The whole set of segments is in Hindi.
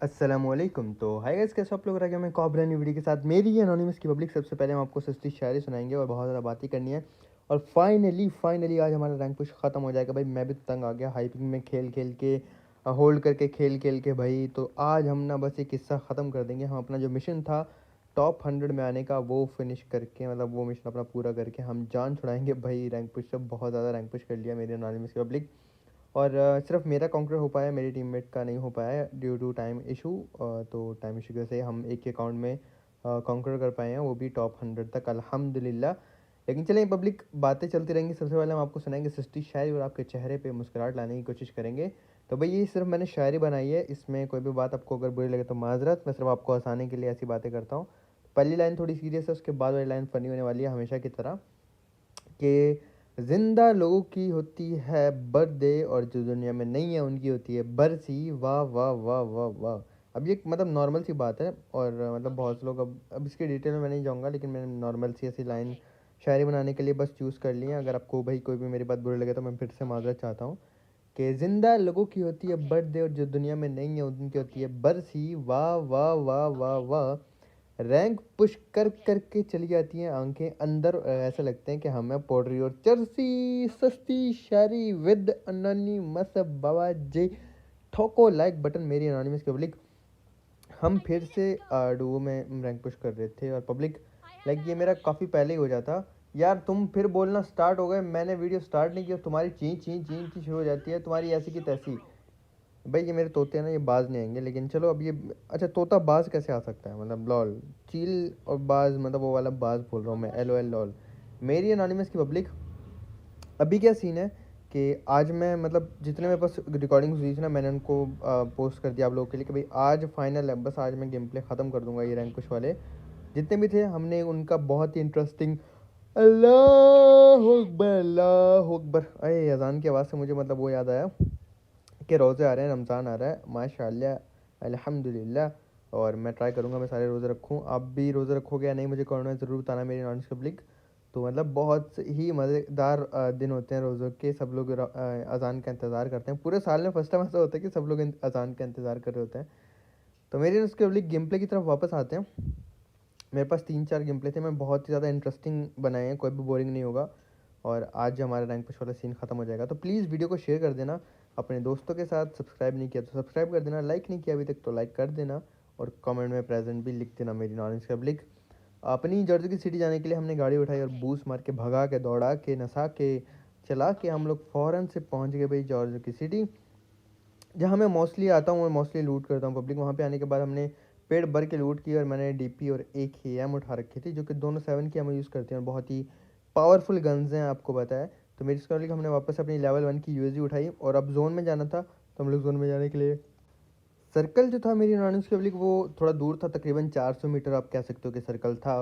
अस्सलामुअलैकुम। तो हाय गाइस, कैसे आप लोग रह गए मैं कॉब्रा न्यू वीडियो के साथ मेरी ये एनोनिमस की पब्लिक। सबसे पहले हम आपको सस्ती शायरी सुनाएंगे और बहुत ज़्यादा बातें करनी है। और फाइनली आज हमारा रैंक पुश ख़त्म हो जाएगा भाई। मैं भी तंग आ गया हाइपिंग में खेल खेल के, होल्ड करके खेल खेल के भाई। तो आज हम ना बस एक किस्सा ख़त्म कर देंगे। हम अपना जो मिशन था टॉप 100 में आने का वो फिनिश करके, मतलब वो मिशन अपना पूरा करके हम जान छुड़ाएंगे भाई। रैंक पुश से बहुत ज़्यादा रैंक पुश कर लिया मेरी एनोनिमस की पब्लिक। और सिर्फ मेरा कॉन्कर हो पाया, मेरी टीममेट का नहीं हो पाया ड्यू टू टाइम इशू। तो टाइम इशू की वजह से हम एक ही अकाउंट में कॉन्कर कर पाए हैं, वो भी टॉप 100 तक अल्हम्दुलिल्लाह। लेकिन चलें, पब्लिक बातें चलती रहेंगी। सबसे पहले हम आपको सुनाएंगे सस्ती शायरी और आपके चेहरे पे मुस्कुराहट लाने की कोशिश करेंगे। तो भाई ये सिर्फ मैंने शायरी बनाई है, इसमें कोई भी बात आपको अगर बुरी लगे तो माजरत। मैं सिर्फ आपको हंसाने के लिए ऐसी बातें करता हूँ। पहली लाइन थोड़ी सीरियस है, उसके बाद वाली लाइन फ़नी होने वाली है हमेशा की तरह। कि जिंदा लोगों की होती है बर्थडे और जो दुनिया में नहीं है उनकी होती है बरसी। वाह वाह वाह वाह वाह। अब ये मतलब नॉर्मल सी बात है। और मतलब बहुत से लोग, अब इसके डिटेल में मैं नहीं जाऊँगा, लेकिन मैंने नॉर्मल सी ऐसी लाइन शायरी बनाने के लिए बस चूज़ कर ली है। अगर आपको भाई कोई भी मेरी बात बुरी लगे तो मैं फिर से माजरत चाहता हूँ। कि जिंदा लोगों की होती है बर्थडे और जो दुनिया में नहीं है उनकी होती है बरसी। वाह वाह वाह वाह वाह। रैंक पुश कर करके चली जाती हैं आंखें अंदर, ऐसा लगते हैं कि हमें पोड्री और चरसी। सस्ती शायरी विद अनोनिमस बाबा जी। ठोको लाइक बटन मेरी अनोनिमस की पब्लिक। हम फिर से डुओ में रैंक पुश कर रहे थे और पब्लिक लाइक ये मेरा काफ़ी पहले ही हो जाता। यार तुम फिर बोलना स्टार्ट हो गए, मैंने वीडियो स्टार्ट नहीं किया, तुम्हारी ची ची ची ची शुरू हो जाती है, तुम्हारी ऐसी की तैसी। भाई ये मेरे तोते हैं ना, ये बाज नहीं आएंगे। लेकिन चलो अब ये, अच्छा तोता बाज कैसे आ सकता है, मतलब लॉल। चील और बाज, मतलब वो वाला बाज बोल रहा हूँ मैं, एल ओ एल लॉल। मेरी एनोनिमस की पब्लिक, अभी क्या सीन है कि आज मैं मतलब जितने मेरे पास रिकॉर्डिंग हुई थी ना, मैंने उनको पोस्ट कर दिया आप लोगों के लिए कि भाई आज फाइनल है, बस आज मैं गेम प्ले ख़त्म कर दूंगा। ये रैंक पुश वाले जितने भी थे हमने उनका बहुत ही इंटरेस्टिंग, अल्लाह अकबर अल्लाह अकबर। अरे अजान की आवाज़ से मुझे मतलब वो याद आया कि रोज़े आ रहे हैं, रमज़ान आ रहा है माशाल्लाह अल्हम्दुलिल्लाह। और मैं ट्राई करूँगा मैं सारे रोज़े रखूँ। आप भी रोज़े रखोगे या नहीं मुझे कमेंट में ज़रूर बताना मेरी नॉन पब्लिक। तो मतलब बहुत ही मज़ेदार दिन होते हैं रोज़ों के। सब लोग अज़ान का इंतज़ार करते हैं पूरे साल में। फर्स्ट टाइम ऐसा होता है कि सब लोग अज़ान का इंतज़ार कर रहे होते हैं। तो मेरी उसके पब्लिक गेम प्ले की तरफ वापस आते हैं। मेरे पास 3-4 गेम प्ले थे, मैं बहुत ही ज़्यादा इंटरेस्टिंग बनाए हैं, कोई भी बोरिंग नहीं होगा। और आज हमारा रैंक पुश वाला सीन खत्म हो जाएगा। तो प्लीज़ वीडियो को शेयर कर देना अपने दोस्तों के साथ। सब्सक्राइब नहीं किया तो सब्सक्राइब कर देना, लाइक नहीं किया अभी तक तो लाइक कर देना। और कमेंट में प्रेजेंट भी लिख देना मेरी नॉलेज पब्लिक। अपनी जॉर्जिया की सिटी जाने के लिए हमने गाड़ी उठाई और बूस्ट मार के भगा के दौड़ा के नसा के चला के हम लोग फ़ौरन से पहुंच गए भाई जॉर्जिया की सिटी, जहाँ मैं मोस्टली आता हूँ और मोस्टली लूट करता हूँ पब्लिक। वहाँ पे आने के बाद हमने पेड़ भर के लूट की और मैंने डीपी और एक ही एम उठा रखी थी, जो कि दोनों 7 की एम यूज़ करते हैं और बहुत ही पावरफुल गन्स हैं आपको पता है। तो मेरी स्कॉलिक हमने वापस अपनी लेवल 1 की यूएसजी उठाई और अब जोन में जाना था। तो हम लोग जोन में जाने के लिए सर्कल जो था मेरी नॉर्निंग्स पब्लिक वो थोड़ा दूर था, तकरीबन 400 मीटर आप कह सकते हो कि सर्कल था।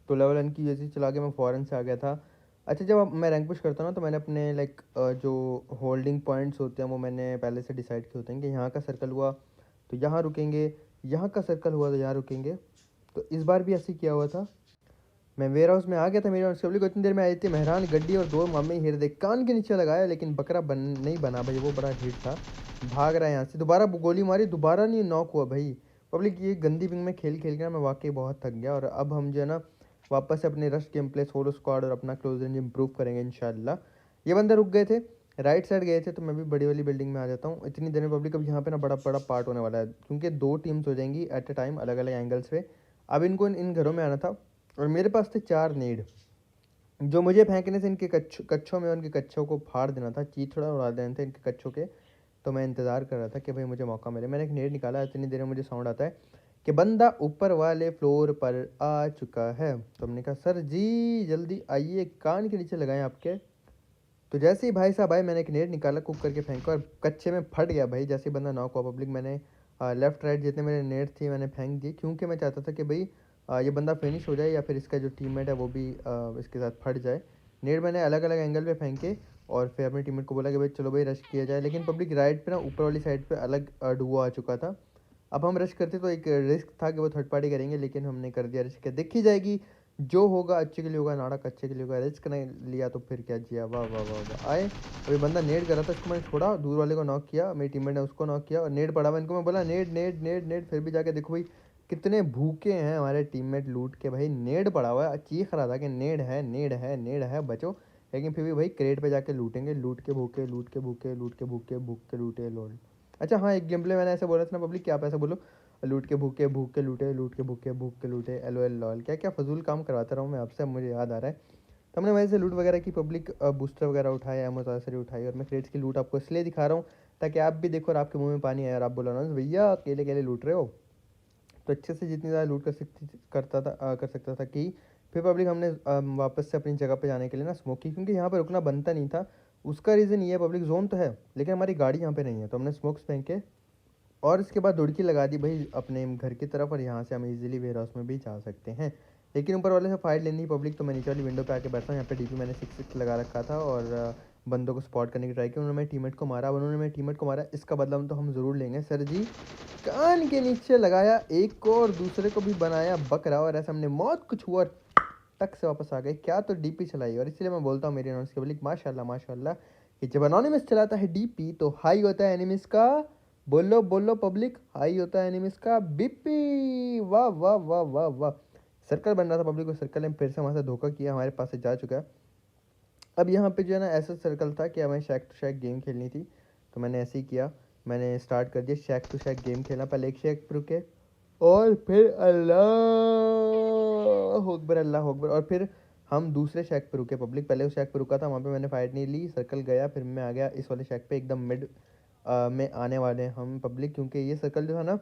तो लेवल 1 की यूएसजी चला के मैं फ़ौरन से आ गया था। अच्छा जब मैं रैंक पुश करता हूँ ना तो मैंने अपने लाइक जो होल्डिंग पॉइंट्स होते हैं वो मैंने पहले से डिसाइड किए होते हैं कि यहाँ का सर्कल हुआ तो यहाँ रुकेंगे, यहाँ का सर्कल हुआ तो यहाँ रुकेंगे। तो इस बार भी ऐसे ही किया हुआ था। मैं वेयर हाउस में आ गया था, मेरी डिस्कवरी को इतनी देर में आई थी मेहरान गड्डी और दो मामे हीरे देख कान के नीचे लगाया, लेकिन बकरा बन नहीं बना भाई, वो बड़ा हिट था। भाग रहा है यहाँ से, दोबारा गोली मारी, दोबारा नहीं नॉक हुआ भाई। पब्लिक ये गंदी पिंग में खेल खेल के ना मैं वाकई बहुत थक गया। और अब हम जो है ना वापस से अपने rush game play solo squad और अपना क्लोज रेंज इंप्रूव करेंगे इंशाल्लाह। ये बंदे रुक गए थे, राइट साइड गए थे, तो मैं भी बड़ी वाली बिल्डिंग में आ जाता हूँ इतनी देर में पब्लिक। अब यहाँ पे ना बड़ा बड़ा पार्ट होने वाला है क्योंकि दो टीम्स हो जाएंगी एट अ टाइम अलग अलग एंगल्स पे। अब इनको इन घरों में आना था और मेरे पास थे 4 नीड जो मुझे फेंकने से इनके कच्छों में, उनके कच्छों को फाड़ देना था, चीथड़ा उड़ा देना था इनके कच्छों के। तो मैं इंतज़ार कर रहा था कि भाई मुझे मौका मिले। मैंने एक नेट निकाला, इतनी देर में मुझे साउंड आता है कि बंदा ऊपर वाले फ्लोर पर आ चुका है। तो हमने कहा सर जी जल्दी आइए, कान के नीचे लगाएं आपके। तो जैसे ही भाई साहब आए मैंने एक नेट निकाला, कुक करके फेंका और कच्चे में फट गया भाई। जैसे ही बंदा नॉक हुआ पब्लिक, मैंने लेफ्ट राइट जितने मेरे नेट थी मैंने फेंक दिए, क्योंकि मैं चाहता था कि भाई ये बंदा फिनिश हो जाए या फिर इसका जो टीममेट है वो भी इसके साथ फट जाए। नेट मैंने अलग अलग एंगल पे फेंके और फिर अपने टीममेट को बोला कि भाई चलो भाई रश किया जाए। लेकिन पब्लिक राइट पे ना ऊपर वाली साइड पे अलग डुओ आ चुका था। अब हम रश करते तो एक रिस्क था कि वो थर्ड पार्टी करेंगे, लेकिन हमने कर दिया रश। क्या देखी जाएगी जो होगा अच्छे के लिए होगा, नाटक अच्छे के लिए होगा, रिस्क नहीं लिया तो फिर क्या जिया, वाह वाह वाह वाह। आए अभी बंदा नेड कर रहा था, उसको मैंने छोड़ा, दूर वाले को नॉक किया, मेरी टीममेट ने उसको नॉक किया और नेड पड़ा हुआ, इनको मैं बोला नेड नेड नेड नेड, फिर भी जाके देखो भाई कितने भूखे हैं हमारे टीममेट लूट के, भाई नेड पड़ा हुआ है, चीख रहा था कि नेड है नेड है नेड है बचो, लेकिन फिर भी भाई क्रेट पे जाके लूटेंगे, लूट के भूखे लूट के भूखे लूट के भूखे भूख के लूटे लोल। अच्छा हाँ, एक गेम प्ले मैंने ऐसे बोला था ना पब्लिक, क्या आप ऐसा बोलो, लूट के भूखे भूख के लूटे, लूट के भूखे भूख के लूटे, एल ओ एल लॉल, क्या क्या फजूल काम करवाता रहा हूँ मैं आपसे, अब मुझे याद आ रहा है। तो हमने वैसे लूट वगैरह की पब्लिक, बूस्टर वगैरह उठाए, एमोसासरी उठाई, और मैं क्रेट्स की लूट आपको इसलिए दिखा रहा हूँ ताकि आप भी देखो और आपके मुंह में पानी आए और आप बोलो ना भैया अकेले अकेले लूट रहे हो। तो अच्छे से जितनी ज़्यादा लूट कर सकता था कि फिर पब्लिक हमने वापस से अपनी जगह पे जाने के लिए ना स्मोक की, क्योंकि यहाँ पर रुकना बनता नहीं था। उसका रीज़न ये है, पब्लिक जोन तो है लेकिन हमारी गाड़ी यहाँ पे नहीं है, तो हमने स्मोक्स फेंक के और इसके बाद दुड़की लगा दी भाई अपने घर की तरफ, और यहाँ से हम इजीली वेयर हाउस में भी जा सकते हैं। लेकिन ऊपर वाले से फाइट लेनी है पब्लिक, तो मैं नीचे वाली विंडो पे आके बैठा हूँ, यहाँ पे डीपी मैंने 6 लगा रखा था और बंदों को स्पॉट करने की ट्राई की, उन्होंने मेरे टीममेट को मारा, अब उन्होंने मेरे टीममेट को मारा, इसका बदला तो हम ज़रूर लेंगे सर जी। कान के नीचे लगाया एक को और दूसरे को भी बनाया बकरा, और ऐसा हमने मौत कुछ हुआ टक से वापस आ गए, क्या तो डीपी चलाई, और इसलिए मैं बोलता हूँ मेरी अनाउंस के पब्लिक माशाल्लाह माशाल्लाह कि जब अनोनिमस चलाता है डीपी तो हाई होता है एनिमिस का, बोलो बोलो पब्लिक, हाई होता है एनिमिस का बीपी, वाह वाह वाह वाह वाह। सर्कल बन रहा था पब्लिक, को सर्कल ने फिर से हमारे साथ धोखा किया, हमारे पास से जा चुका है। अब यहाँ पे जो है ना ऐसा सर्कल था कि हमें शैक टू शैक गेम खेलनी थी, तो मैंने ऐसे ही किया, मैंने स्टार्ट कर दिया शैक टू शैक गेम खेलना, पहले एक शैक पे रुके और फिर अल्लाह अकबर अल्लाह अकबर, और फिर हम दूसरे शैक पे रुके पब्लिक, पहले उस शैक पे रुका था वहाँ पे मैंने फाइट नहीं ली, सर्कल गया, फिर मैं आ गया इस वाले शैक पे, एकदम मिड में आने वाले हैं हम पब्लिक, क्योंकि ये सर्कल जो है ना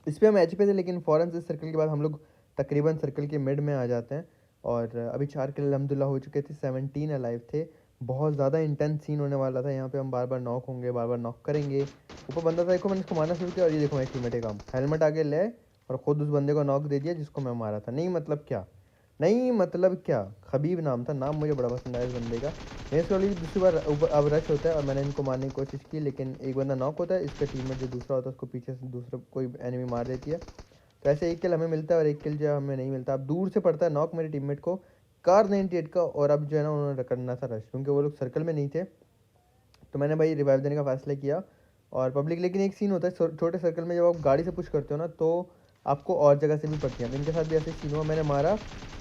इस पर हम एच पे थे, लेकिन फ़ौरन से सर्कल के बाद हम लोग तकरीबन सर्कल के मिड में आ जाते हैं। और अभी 4 किल अलहमदुल्ला हो चुके थे, 17 अलाइव थे, बहुत ज़्यादा इंटेंस सीन होने वाला था, यहाँ पे हम बार बार नॉक होंगे, बार बार नॉक करेंगे। ऊपर बंदा था, देखो मैंने इसको मारना शुरू किया और ये देखो मेरे टीममेट काम हेलमेट आगे ले और ख़ुद उस बंदे को नॉक दे दिया जिसको मैं मारा था, नहीं मतलब क्या, नहीं मतलब क्या, खबीब नाम था, नाम मुझे बड़ा पसंद आया इस बंदे का। मेरे से ऑलरेडी दूसरी बार अब रश होता है और मैंने इनको मारने की कोशिश की, लेकिन एक बंदा नॉक होता है, इसका टीममेट जो दूसरा होता है उसको पीछे से दूसरा कोई एनिमी मार देती है, तो ऐसे एक किल हमें मिलता है और एक किल जो हमें नहीं मिलता। अब दूर से पड़ता है नॉक मेरे टीममेट को कार 98 का, और अब जो है ना उन्होंने करना था रश, क्योंकि वो लोग सर्कल में नहीं थे, तो मैंने भाई रिवाइव देने का फैसला किया। और पब्लिक लेकिन एक सीन होता है छोटे सर्कल में, जब आप गाड़ी से पुश करते हो ना तो आपको और जगह से भी पड़ती है, इनके साथ भी ऐसे सीन हुआ, मैंने मारा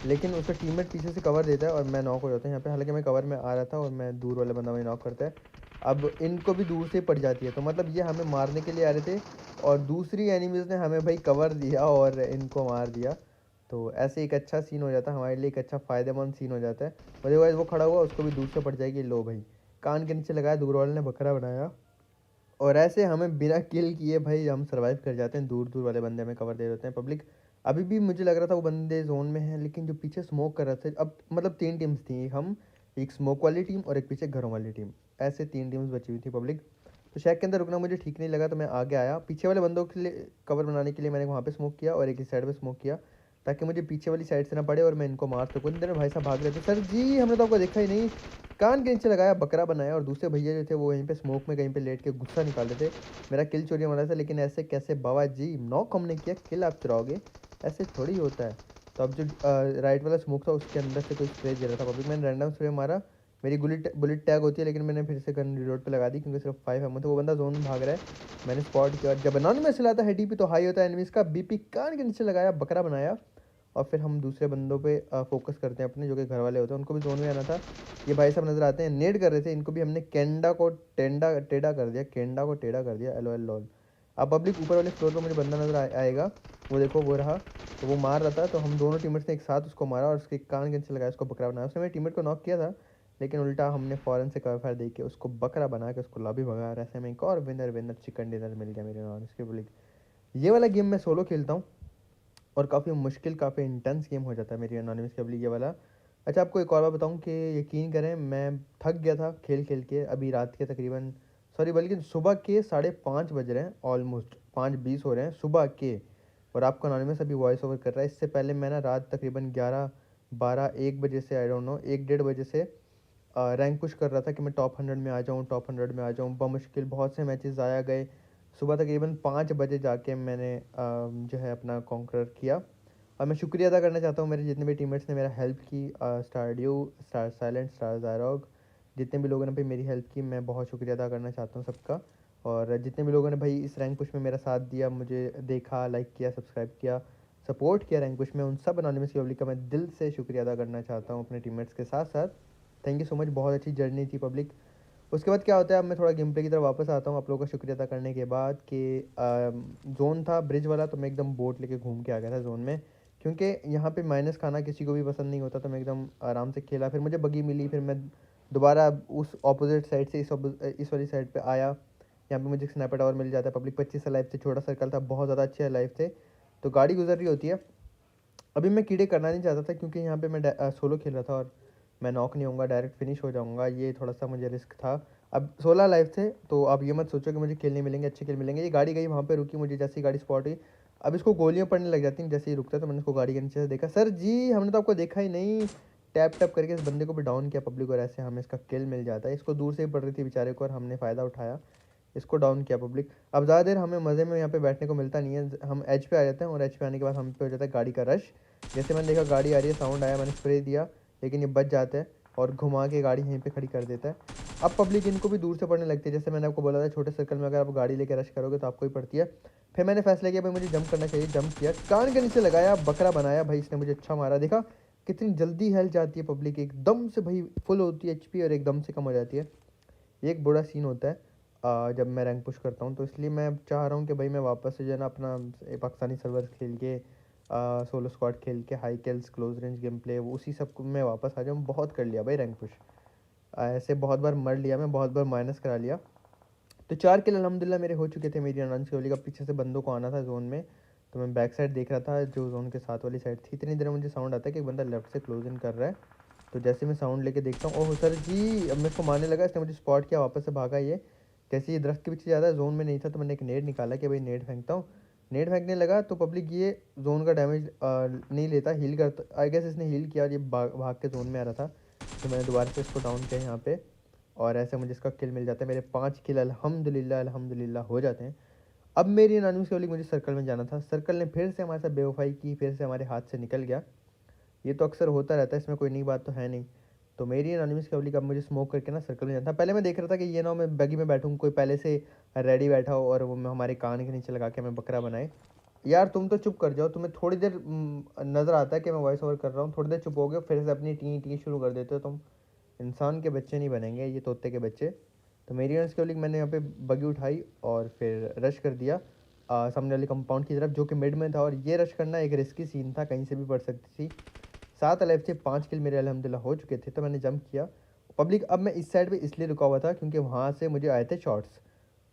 लेकिन उसका टीममेट पीछे से कवर देता है और मैं नॉक हो जाता हूँ यहाँ पे, हालांकि मैं कवर में आ रहा था और मैं दूर वाले बंदा मुझे नॉक करता है। अब इनको भी दूर से पड़ जाती है, तो मतलब ये हमें मारने के लिए आ रहे थे और दूसरी एनिमीज़ ने हमें भाई कवर दिया और इनको मार दिया, तो ऐसे एक अच्छा सीन हो जाता है हमारे लिए, एक अच्छा फ़ायदेमंद सीन हो जाता है। अदरवाइज़ वो खड़ा हुआ उसको भी दूर से पड़ जाएगी, लो भाई कान के नीचे लगाया, दूर वाले ने बकरा बनाया, और ऐसे हमें बिना किल किए भाई हम सर्वाइव कर जाते हैं, दूर दूर वाले बंदे हमें कवर दे देते हैं पब्लिक। अभी भी मुझे लग रहा था वो बंदे जोन में हैं, लेकिन जो पीछे स्मोक कर रहे थे, अब मतलब 3 टीम्स थी, हम एक स्मोक वाली टीम और एक पीछे घरों वाली टीम, ऐसे 3 टीम्स बची हुई थी पब्लिक। तो शैक के अंदर रुकना मुझे ठीक नहीं लगा, तो मैं आगे आया, पीछे वाले बंदों के लिए कवर बनाने के लिए मैंने वहाँ पे स्मोक किया और एक इस साइड पे स्मोक किया, ताकि मुझे पीछे वाली साइड से ना पड़े और मैं इनको मार सकूँ। इतने देर में भाई साहब भाग रहे थे, सर जी हमने तो आपको देखा ही नहीं, कान के नीचे लगाया बकरा बनाया, और दूसरे भैया जो थे वो यहीं पे स्मोक में कहीं पे लेट के गुस्सा निकाल रहे थे, मेरा किल चोरी हो रहा था, लेकिन ऐसे कैसे बाबा जी, नॉक हमने किया, किल आप चुराओगे, ऐसे थोड़ी होता है। तो अब जो राइट वाला स्मोक था उसके अंदर से कोई स्प्रे दे रहा था पब्लिक, मैंने रैंडम स्प्रे मारा, मेरी बुलेट टैग होती है, लेकिन मैंने फिर से गन रिलोड पे लगा दी क्योंकि सिर्फ 5 एमओ था, वो बंदा जोन में भाग रहा है, मैंने स्पॉट किया, जब एनोनिमस चलाता है डीपी तो हाई होता है एनिमीज़ का बीपी, कान के नीचे लगाया बकरा बनाया, और फिर हम दूसरे बंदों पे फोकस करते हैं अपने, जो कि घर वाले होते हैं, उनको भी जोन में आना था। ये भाई साहब नज़र आते हैं, नेड कर रहे थे, इनको भी हमने केंडा को टेंडा टेढ़ा कर दिया, केंडा को टेढ़ा कर दिया, एल ओ एल लॉल। अब पब्लिक ऊपर वाले फ्लोर पर मुझे बंदा नज़र आएगा, वो देखो वो रहा, तो वो मार रहा था, तो हम दोनों टीममेट्स ने एक साथ उसको मारा और उसके कान के नीचे लगाया, उसको बकरा बनाया, उसने मेरे टीममेट को नॉक किया था, लेकिन उल्टा हमने फ़ौरन से कवर फायर दे के उसको बकरा बना के उसको लॉबी भगाया, और ऐसे में एक और विनर विनर चिकन डिनर मिल गया मेरे नॉन इसके पब्लिक। ये वाला गेम मैं सोलो खेलता हूँ और काफ़ी मुश्किल, काफ़ी इंटेंस गेम हो जाता है मेरी एनोनिमस के लिए ये वाला। अच्छा आपको एक और बात बताऊँ कि यकीन करें मैं थक गया था खेल खेल के, अभी रात के तकरीबन सॉरी बल्कि सुबह के 5:30 बज रहे हैं, ऑलमोस्ट 5:20 हो रहे हैं सुबह के, और आपका एनोनिमस अभी वॉइस ओवर कर रहा है। इससे पहले मैं ना रात तकरीबन 11, 12, 1 बजे से आई डोंट नो 1, 1:30 बजे से रैंक पुश कर रहा था कि मैं टॉप 100 में आ जाऊँ, टॉप 100 में आ जाऊँ, बमुश्किल बहुत से मैचेस ज़ाया गए, सुबह तकरीबन 5 बजे जाके मैंने जो है अपना कॉन्कर किया, और मैं शुक्रिया अदा करना चाहता हूँ मेरे जितने भी टीममेट्स ने मेरा हेल्प की, star dew, star silent, star ज़ायरॉग, जितने भी लोगों ने भाई मेरी हेल्प की, मैं बहुत शुक्रिया अदा करना चाहता हूँ सबका। और जितने भी लोगों ने भाई इस रैंक पुश में मेरा साथ दिया, मुझे देखा, लाइक किया, सब्सक्राइब किया, सपोर्ट किया रैंक पुश में, उन सब एनोनिमस की पब्लिक का मैं दिल से शुक्रिया अदा करना चाहता हूँ अपने टीममेट्स के साथ साथ। थैंक यू सो मच, बहुत अच्छी जर्नी थी पब्लिक। उसके बाद क्या होता है, अब मैं थोड़ा गेम प्ले की तरफ वापस आता हूँ आप लोगों का शुक्रिया अदा करने के बाद कि जोन था ब्रिज वाला, तो मैं एकदम बोट लेके घूम के आ गया था जोन में, क्योंकि यहाँ पे माइनस खाना किसी को भी पसंद नहीं होता। तो मैं एकदम आराम से खेला, फिर मुझे बगी मिली, फिर मैं दोबारा उस ऑपोजिट साइड से इस वाली साइड पे आया। यहाँ पे मुझे स्नैपर टावर मिल जाता है। पब्लिक 25 लाइफ थे, छोटा सर्कल था, बहुत ज़्यादा अच्छे लाइफ थे। तो गाड़ी गुजर रही होती है। अभी मैं कीड़े करना नहीं चाहता था, क्योंकि यहाँ पे मैं सोलो खेल रहा था और मैं नॉक नहीं होऊंगा, डायरेक्ट फिनिश हो जाऊंगा, ये थोड़ा सा मुझे रिस्क था। अब 16 लाइफ थे, तो आप ये मत सोचो कि मुझे खेलने मिलेंगे, अच्छे खेल मिलेंगे। ये गाड़ी गई वहाँ पे रुकी, मुझे जैसी गाड़ी स्पॉट हुई, अब इसको गोलियाँ पड़ने लग जाती हैं जैसे ही रुकता है। तो मैंने उसको गाड़ी के नीचे से देखा, सर जी हमने तो आपको देखा ही नहीं, टैप टैप करके इस बंदे को भी डाउन किया पब्लिक, और ऐसे हमें इसका किल मिल जाता है। इसको दूर से ही पड़ रही थी बेचारे को, और हमने फ़ायदा उठाया, इसको डाउन किया पब्लिक। अब ज़्यादा देर हमें मज़े में यहाँ पे बैठने को मिलता नहीं है, हम एच पे आ जाते हैं, और एच पे आने के बाद हम पे हो जाता है गाड़ी का रश। जैसे मैंने देखा गाड़ी आ रही है, साउंड आया, मैंने स्प्रे दिया, लेकिन ये बच जाते हैं और घुमा के गाड़ी यहीं पे खड़ी कर देता है। अब पब्लिक इनको भी दूर से पड़ने लगती है, जैसे मैंने आपको बोला था छोटे सर्कल में अगर आप गाड़ी लेकर रश करोगे तो आपको ही पड़ती है। फिर मैंने फैसला किया भाई मुझे जंप करना चाहिए, जंप किया, कान के नीचे लगाया, बकरा बनाया भाई, इसने मुझे अच्छा मारा। देखा कितनी जल्दी हेल्थ जाती है पब्लिक, एकदम से भाई फुल होती है एचपी और एकदम से कम हो जाती है। ये एक बड़ा सीन होता है जब मैं रैंक पुश करता हूँ। तो इसलिए मैं चाह रहा हूँ कि भाई मैं वापस से जो है ना अपना पाकिस्तानी सर्वर खेल के, सोलो स्क्वाड खेल के, high kills, close range game play, वो उसी सब को मैं वापस आ जाऊँ। बहुत कर लिया भाई रैंक पुश, ऐसे बहुत बार मर लिया मैं, बहुत बार माइनस करा लिया। तो 4 किल अल्हम्दुलिल्लाह मेरे हो चुके थे। मेरी अनंत कोहली का पीछे से बंदों को आना था जोन में, तो मैं बैक साइड देख रहा था जो जोन के साथ वाली साइड थी। इतनी देर में मुझे साउंड आता है कि एक बंदा लेफ्ट से क्लोज इन कर रहा है। तो जैसे मैं साउंड लेके देखता हूँ, ओह सर जी, अब मैं इसको मारने लगा, इसने मुझे स्पॉट किया, वापस से भागा ये। जैसे ये दरख्त के पीछे ज़्यादा जोन में नहीं था, तो मैंने एक नेड निकाला कि भाई नेड फेंकता हूँ। नेड फेंकने लगा तो पब्लिक ये जोन का डैमेज नहीं लेता, हील करता, आई गेस इसने हील किया और ये भाग भाग के जोन में आ रहा था। तो मैंने दोबारा से इसको डाउन किया यहाँ पे, और ऐसे मुझे इसका किल मिल जाता है। मेरे 5 किल अल्हम्दुलिल्लाह अल्हम्दुलिल्लाह हो जाते हैं। अब मेरी अनाउंस के मुझे सर्कल में जाना था, सर्कल ने फिर से हमारे साथ बेवफाई की, फिर से हमारे हाथ से निकल गया। ये तो अक्सर होता रहता है, इसमें कोई नई बात तो है नहीं। तो मेरी एनिमीज की पब्लिक अब मुझे स्मोक करके ना सर्कल में जाना था। पहले मैं देख रहा था कि ये ना मैं बैगी में बैठूँ, कोई पहले से रेडी बैठा हो और वो हमारे कान के नीचे लगा के हमें बकरा बनाए। यार तुम तो चुप कर जाओ, तुम्हें थोड़ी देर नज़र आता है कि मैं वॉइस ओवर कर रहा हूँ, थोड़ी देर चुप हो गए, फिर से अपनी टी टी शुरू कर देते हो तुम। इंसान के बच्चे नहीं बनेंगे ये, तोते के बच्चे। तो मेरी रन के मैंने यहाँ पे बगी उठाई और फिर रश कर दिया सामने वाले कंपाउंड की तरफ, जो कि मिड में था। और ये रश करना एक रिस्की सीन था, कहीं से भी पड़ सकती थी। 7 लाइफ से 5 किल मेरे अल्हम्दुलिल्लाह हो चुके थे। तो मैंने जंप किया पब्लिक। अब मैं इस साइड पे इसलिए रुका हुआ था क्योंकि वहाँ से मुझे आए थे शॉट्स,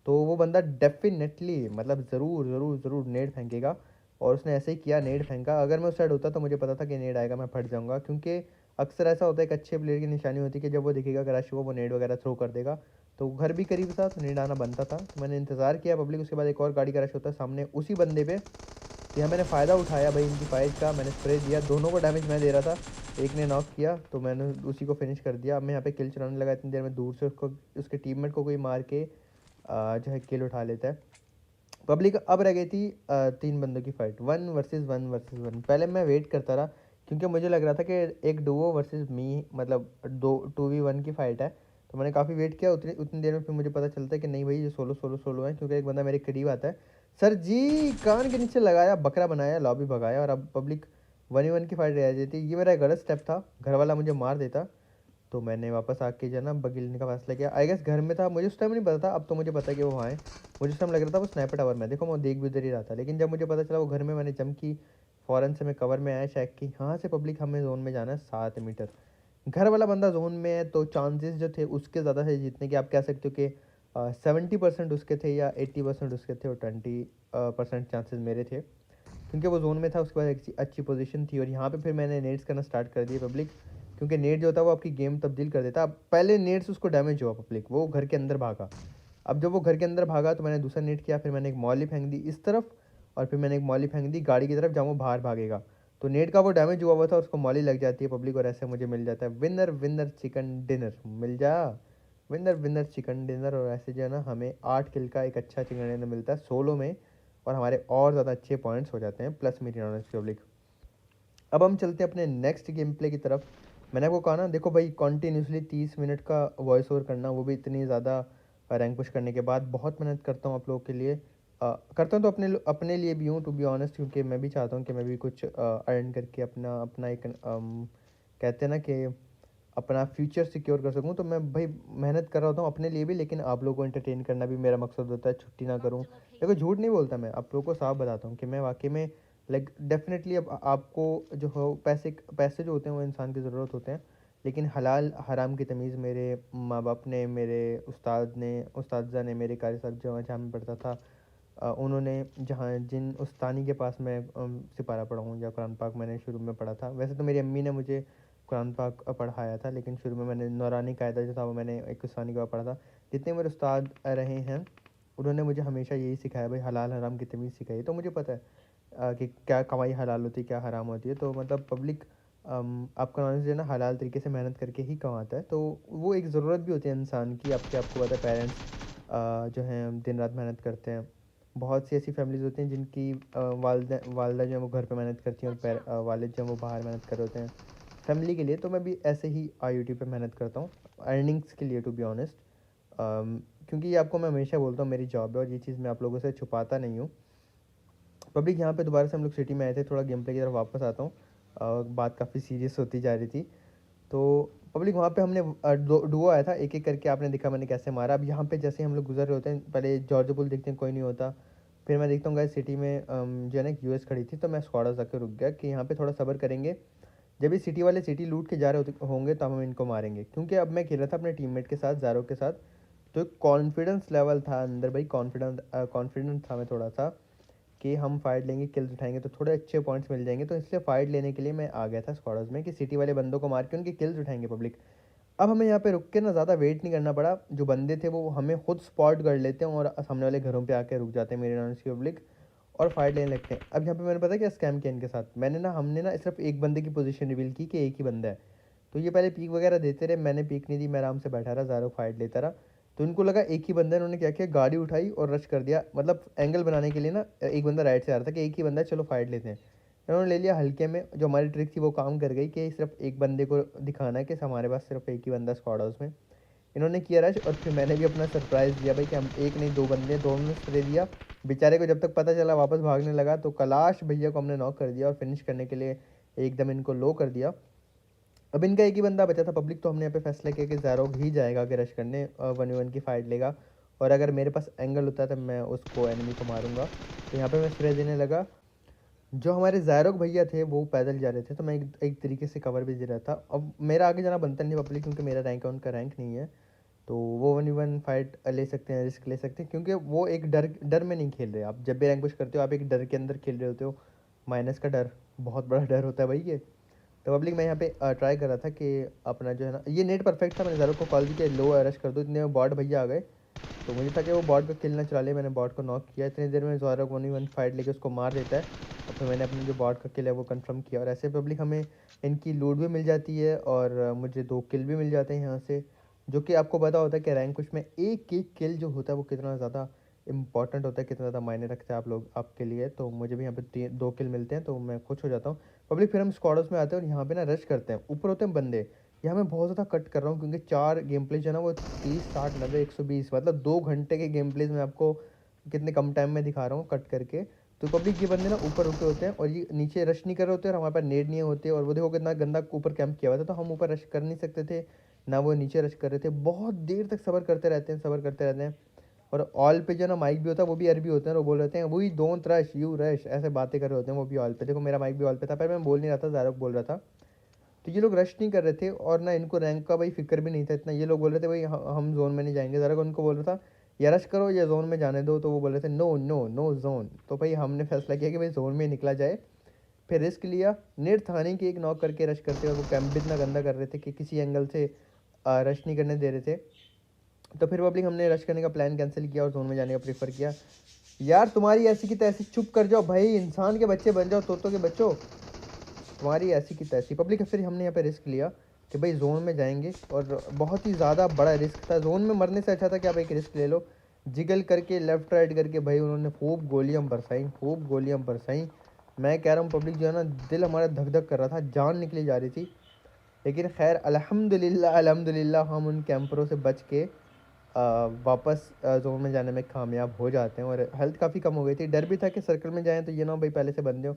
तो वो बंदा डेफिनेटली मतलब ज़रूर ज़रूर ज़रूर नेड फेंकेगा। और उसने ऐसे ही किया, नेड फेंका। अगर मैं उस साइड होता तो मुझे पता था कि नेड आएगा, मैं फट जाऊंगा, क्योंकि अक्सर ऐसा होता है, एक अच्छे प्लेयर की निशानी होती है कि जब वो दिखेगा कि रश हुआ, वो नेड वगैरह थ्रो कर देगा। तो घर भी करीब था, तो नेड आना बनता था। तो मैंने इंतज़ार किया पब्लिक। उसके बाद एक और गाड़ी का रश होता है सामने उसी बंदे पे। यहाँ मैंने फ़ायदा उठाया भाई इनकी फाइट का, मैंने स्प्रे दिया, दोनों को डैमेज मैं दे रहा था, एक ने नॉक किया तो मैंने उसी को फिनिश कर दिया। अब मैं यहाँ पे किल चलाने लगा, इतनी देर में दूर से उसको, उसके टीममेट को कोई मार के जो है किल उठा लेता है। पब्लिक अब रह गई थी 3 बंदों की फाइट, 1 वर्सेस 1 पहले मैं वेट करता रहा, क्योंकि मुझे लग रहा था कि एक डुओ वर्सेस मी, मतलब 2v1 की फ़ाइट है। तो मैंने काफ़ी वेट किया, उतनी उतनी देर में फिर मुझे पता चलता है कि नहीं भाई ये सोलो सोलो सोलो है, क्योंकि एक बंदा मेरे करीब आता है, सर जी कान के नीचे लगाया, बकरा बनाया, लॉबी भगाया, और अब पब्लिक 1v1 की फाइट रह जाती। ये मेरा गलत स्टेप था, घर वाला मुझे मार देता। तो मैंने वापस आके जो है ना बगी लेने का फैसला किया। आई गेस घर में था, मुझे उस टाइम नहीं पता था, अब तो मुझे पता है कि वो वहाँ है। मुझे उस टाइम लग रहा था वो स्नाइपर टावर में, देखो मैं देख भी उधर ही रहा था, लेकिन जब मुझे पता चला वो घर में, मैंने जंप की, फ़ौरन से मैं कवर में आया, चेक की, हाँ से पब्लिक हमें जोन में जाना है 7 मीटर। घर वाला बंदा जोन में है, तो चांसेस जो थे उसके ज़्यादा थे जीतने के। आप कह सकते हो कि 70% उसके थे या 80% उसके थे, और 20% चांसेस मेरे थे, क्योंकि वो जोन में था। उसके बाद एक अच्छी पोजीशन थी, और यहाँ पे फिर मैंने नेट्स करना स्टार्ट कर दिए पब्लिक, क्योंकि नेट जो होता है वो आपकी गेम तब्दील कर देता है। अब पहले नेट्स उसको डैमेज हुआ पब्लिक, वो घर के अंदर भागा। अब जब वो घर के अंदर भागा तो मैंने दूसरा नेट किया, फिर मैंने एक मॉली फेंक दी इस तरफ, और फिर मैंने एक मॉली फेंक दी गाड़ी की तरफ जहाँ वो बाहर भागेगा। तो नेट का वो डैमेज हुआ हुआ था, उसको मॉली लग जाती है पब्लिक, और ऐसे मुझे मिल जाता है विनर विनर चिकन डिनर, मिल जा विनर विनर चिकन डिनर। और ऐसे जो है ना हमें 8 किल का एक अच्छा चिकन डिनर मिलता है सोलो में, और हमारे और ज़्यादा अच्छे पॉइंट्स हो जाते हैं, प्लस मेरी नॉलेज पब्लिक। अब हम चलते हैं अपने नेक्स्ट गेम प्ले की तरफ। मैंने आपको कहा ना, देखो भाई कॉन्टीन्यूसली 30 मिनट का वॉइस ओवर करना, वो भी इतनी ज़्यादा रैंक पुश करने के बाद, बहुत मेहनत करता हूँ आप लोगों के लिए। करता हूँ तो अपने लिए भी हूँ, टू बी ऑनेस्ट, क्योंकि मैं भी चाहता हूँ कि मैं भी कुछ अर्न करके अपना अपना एक कहते हैं ना कि अपना फ्यूचर सिक्योर कर सकूँ। तो मैं भाई मेहनत कर रहा होता हूँ अपने लिए भी, लेकिन आप लोगों को एंटरटेन करना भी मेरा मकसद होता है, छुट्टी ना करूँ। देखो झूठ नहीं बोलता, मैं आप लोगों को साफ बताता हूँ कि मैं वाकई में लाइक डेफिनेटली अब आपको जो हो पैसे पैसे जो होते हैं वो इंसान की ज़रूरत होते हैं, लेकिन हलाल हराम की तमीज़ मेरे माँ बाप ने, मेरे उस्ताद ने, मेरे कारी साहब जहाँ मैं पढ़ता था, उन्होंने जहाँ जिन उस्तानी के पास मैं सिपारा पढ़ा हूँ या कुरान पाक मैंने शुरू में पढ़ा था। वैसे तो मेरी अम्मी ने मुझे कुरान पाक पढ़ाया था, लेकिन शुरू में मैंने नौरानी कायदा जो था वो मैंने एक उस्तानी के पास पढ़ा था। जितने मेरे उस्ताद रहे हैं उन्होंने मुझे हमेशा यही सिखाया भाई, हलाल हराम की तमीज़ सिखाई। तो मुझे पता है कि क्या कमाई हलाल होती है, क्या हराम होती है। तो मतलब पब्लिक आपका नॉलेज जो है ना हलाल तरीके से मेहनत करके ही कमाता है, तो वो एक ज़रूरत भी होती है इंसान की। आपको पता है पेरेंट्स जो हैं दिन रात मेहनत करते हैं। बहुत सी ऐसी फैमिलीज़ होती हैं जिनकी वालदा जो है वो घर पे मेहनत करती हैं और वालिद जो हैं वो बाहर मेहनत कर रहे होते हैं फैमिली के लिए। तो मैं भी ऐसे ही यूट्यूब पे मेहनत करता हूँ अर्निंग्स के लिए, टू बी ऑनेस्ट। क्योंकि ये आपको मैं हमेशा बोलता हूँ मेरी जॉब है, और ये चीज़ मैं आप लोगों से छुपाता नहीं हूँ। पब्लिक यहाँ पे दोबारा से हम लोग सिटी में आए थे, थोड़ा गेम प्ले की तरफ वापस आता हूँ। बात काफ़ी सीरियस होती जा रही थी। तो पब्लिक वहाँ पे हमने डुओ आया था, एक एक करके आपने देखा मैंने कैसे मारा। अब यहाँ पे जैसे हम लोग गुजर रहे होते हैं, पहले जॉर्ज पुल देखते हैं कोई नहीं होता, फिर मैं देखता हूँ गाइस सिटी में जो है ना यूएस खड़ी थी, तो मैं स्क्वाड आके रुक गया कि यहाँ पे थोड़ा सब्र करेंगे, जब ये सिटी वाले सिटी लूट के जा रहे होंगे तब हम इनको मारेंगे। क्योंकि अब मैं खेल रहा था अपने टीममेट के साथ, ज़ारो के साथ, तो एक कॉन्फिडेंस लेवल था अंदर भाई, कॉन्फिडेंट था मैं थोड़ा सा कि हम फाइट लेंगे, किल्स उठाएंगे तो थोड़े अच्छे पॉइंट्स मिल जाएंगे। तो इसलिए फाइट लेने के लिए मैं आ गया था स्क्वाड्स में कि सिटी वाले बंदों को मार के उनके किल्स उठाएंगे पब्लिक। अब हमें यहाँ पे रुक के ना ज़्यादा वेट नहीं करना पड़ा, जो बंदे थे वो हमें खुद स्पॉट कर लेते हैं और सामने वाले घरों पे आके रुक जाते हैं मेरे नॉन की पब्लिक, और फाइट लेने लगते हैं। अब यहाँ पे मैंने पता क्या स्कैम किया इनके साथ, हमने ना सिर्फ एक बंदे की पोजीशन रिवील की कि एक ही बंदा है। तो ये पहले पीक वगैरह देते रहे, मैंने पीक नहीं दी, मैं आराम से बैठा रहा, ज़ारो फाइट लेता रहा। तो इनको लगा एक ही बंदा है, इन्होंने क्या किया, गाड़ी उठाई और रश कर दिया, मतलब एंगल बनाने के लिए ना, एक बंदा राइट से आ रहा था कि एक ही बंदा है चलो फाइट लेते हैं। इन्होंने ले लिया हल्के में, जो हमारी ट्रिक थी वो काम कर गई कि सिर्फ एक बंदे को दिखाना है कि हमारे पास सिर्फ एक ही बंदा स्क्वाड हाउस में। इन्होंने किया रश, और फिर मैंने भी अपना सरप्राइज़ दिया भाई कि हम एक नहीं दो बंदे, दोनों ने स्प्रे दिया। बेचारे को जब तक पता चला वापस भागने लगा, तो कलाश भैया को हमने नॉक कर दिया और फिनिश करने के लिए एकदम इनको लो कर दिया। अब इनका एक ही बंदा बचा था पब्लिक, तो हमने यहाँ पे फैसला किया कि ज़ारोग ही जाएगा आगे रश करने, 1v1 की फाइट लेगा, और अगर मेरे पास एंगल होता है तब मैं उसको एनिमी को मारूंगा। तो यहाँ पे मैं स्प्रे देने लगा। जो हमारे ज़ायरोग भैया थे वो पैदल जा रहे थे, तो मैं एक तरीके से कवर भी दे रहा था। अब मेरा आगे जाना बनता नहीं पब्लिक, क्योंकि मेरा रैंक है उनका रैंक नहीं है। तो वो 1v1 फाइट ले सकते हैं, रिस्क ले सकते हैं, क्योंकि वो एक डर डर में नहीं खेल रहे। आप जब भी रैंक पुश करते हो आप एक डर के अंदर खेल रहे होते हो, माइनस का डर, बहुत बड़ा डर होता है भाई ये। तो पब्लिक मैं यहाँ पे ट्राई कर रहा था कि अपना जो है ना, ये नेट परफेक्ट था, मैंने ज़ारो को कॉल दी कि लो रश कर दो, इतने में बॉट भैया आ गए। तो मुझे था कि वो बॉट का किल ना चला ले, मैंने बॉट को नॉक किया, इतनी देर में ज़ारो 1v1 फाइट लेके उसको मार देता है। और फिर मैंने अपनी जो बॉट का किल है वो कंफर्म किया, और ऐसे पब्लिक हमें इनकी लूट भी मिल जाती है, और मुझे 2 किल भी मिल जाते हैं यहाँ से। जो कि आपको पता होता है कि रैंक कुछ में एक एक किल जो होता है वो कितना ज़्यादा इंपॉर्टेंट होता है, कितना ज़्यादा मायने रखता है आप लोग आपके लिए। तो मुझे भी यहाँ पे 2 किल मिलते हैं, तो मैं खुश हो जाता हूँ पब्लिक। फिर हम स्क्वाड्स में आते हैं और यहाँ पे ना रश करते हैं, ऊपर होते हैं बंदे। यहाँ मैं बहुत ज़्यादा कट कर रहा हूँ, क्योंकि 4 गेम प्ले जो है ना वो 30 60 90 120, मतलब 2 घंटे के गेम प्लेज मैं आपको कितने कम टाइम में दिखा रहा हूँ कट करके। तो पब्लिक ये बंदे ना ऊपर रुके होते हैं और ये नीचे रश नहीं कर रहे होते, और हमारे पास नेट नहीं होते, और वो देखो कितना गंदा ऊपर कैंप किया हुआ था, तो हम ऊपर रश कर नहीं सकते थे, ना वो नीचे रश कर रहे थे। बहुत देर तक सबर करते रहते हैं, सबर करते रहते हैं। और ऑल पे जो ना माइक भी होता है, वो भी अरबी होते हैं, और वो बोल रहे हैं वही डोंट रश यू रश, ऐसे बातें कर रहे होते हैं वो भी ऑल पे। देखो मेरा माइक भी ऑल पे था, पर मैं बोल नहीं रहा था, ज़ारक बोल रहा था। तो ये लोग रश नहीं कर रहे थे, और ना इनको रैंक का भाई फिक्र भी नहीं था इतना। ये लोग बोल रहे थे भाई हम जोन में नहीं जाएंगे, ज़रा उनको बोल रहा था या रश करो या जोन में जाने दो, तो वो बोल रहे थे नो नो नो जोन। तो भाई हमने फैसला किया कि भाई जोन में निकला जाए। फिर रिस्क लिया, नेट थाने की एक नॉक करके रश करते, और वो कैंप भी इतना गंदा कर रहे थे कि किसी एंगल से रश नहीं करने दे रहे थे। तो फिर पब्लिक हमने रश करने का प्लान कैंसिल किया और जोन में जाने का प्रेफर किया। यार तुम्हारी ऐसी की तैसी, चुप कर जाओ भाई, इंसान के बच्चे बन जाओ, तोतों के बच्चों, तुम्हारी ऐसी की तैसी। पब्लिक फिर हमने यहाँ पे रिस्क लिया कि भाई जोन में जाएंगे, और बहुत ही ज़्यादा बड़ा रिस्क था, जोन में मरने से अच्छा था कि आप एक रिस्क ले लो। जिगल करके लेफ्ट राइट करके भाई उन्होंने खूब गोलियां बरसाई, खूब गोलियां बरसाई। मैं कह रहा हूँ पब्लिक जो है ना, दिल हमारा धक धक कर रहा था, जान निकली जा रही थी। लेकिन खैर अल्हम्दुलिल्लाह अल्हम्दुलिल्लाह हम उन कैंपरों से बच के वापस जोन में जाने में कामयाब हो जाते हैं। और हेल्थ काफ़ी कम हो गई थी, डर भी था कि सर्कल में जाएं तो ये ना हो भाई पहले से बंदे हो।